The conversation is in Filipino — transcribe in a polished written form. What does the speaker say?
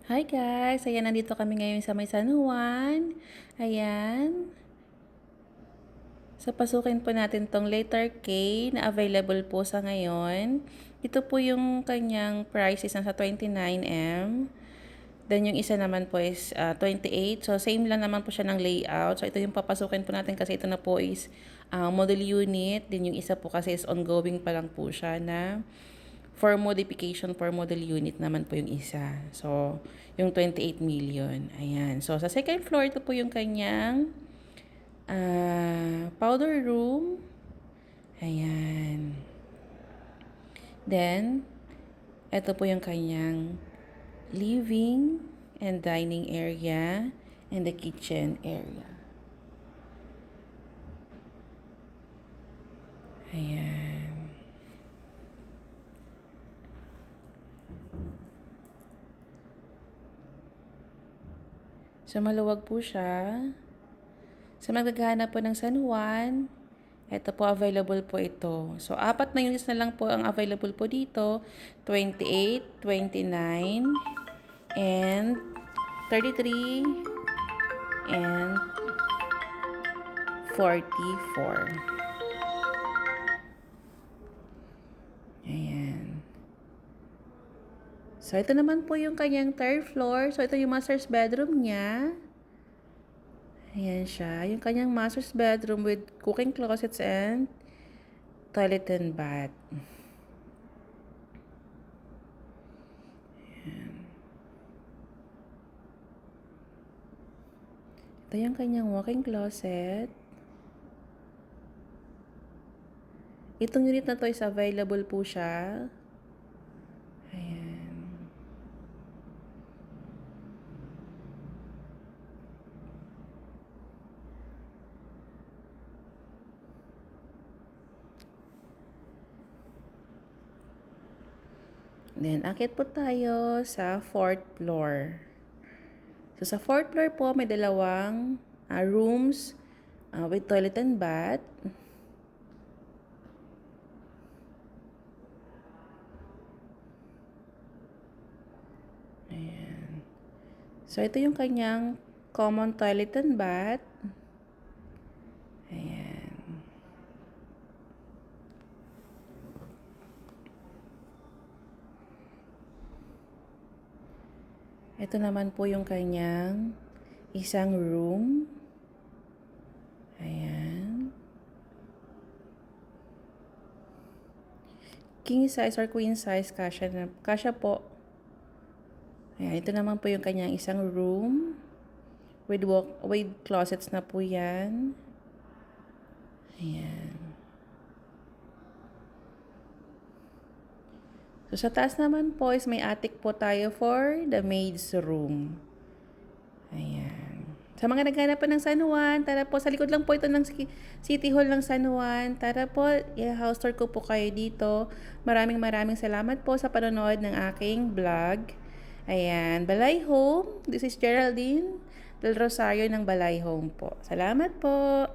Hi guys! Ayan, nandito kami ngayon sa may San Juan. Ayan. So, pasukin po natin tong letter K na available po sa ngayon. Ito po yung kanyang prices nasa 29M. Then, yung isa naman po is 28. So, same lang naman po siya ng layout. So, ito yung papasukin po natin kasi ito na po is model unit. Then, yung isa po kasi is ongoing pa lang po siya na for modification for model unit naman po yung isa. So, yung 28 million. Ayan. So, sa second floor, ito po yung kanyang powder room. Ayan. Then, ito po yung kanyang living and dining area and the kitchen area. Ayan. So, maluwag po siya. Sa magaghanap po ng San Juan, ito po, available po ito. So, 4 na units na lang po ang available po dito. 28, 29, and 33, and 44. Ayan. So, ito naman po yung kanyang third floor. So, ito yung master's bedroom niya. Ayan siya. Yung kanyang master's bedroom with cooking closets and toilet and bath. Ayan. Ito yung kanyang walk-in closet. Itong unit na to is available po siya. Ayan. Then, akit po tayo sa 4th floor. So, sa 4th floor po, may dalawang rooms with toilet and bath. Ayan. So, ito yung kanyang common toilet and bath. Ayan. Ito naman po yung kanyang isang room. Ayan. King size or queen size, kasya po. Ayan, ito naman po yung kanyang isang room. With closets na po yan. Ayan. So, sa taas naman po is may attic po tayo for the maid's room. Ayan. Sa mga naghanap po ng San Juan, tara po, sa likod lang po ito ng City Hall ng San Juan. Tara po, i-house tour ko po kayo dito. Maraming salamat po sa panonood ng aking vlog. Ayan, Balay Home. This is Geraldine Del Rosario ng Balay Home po. Salamat po.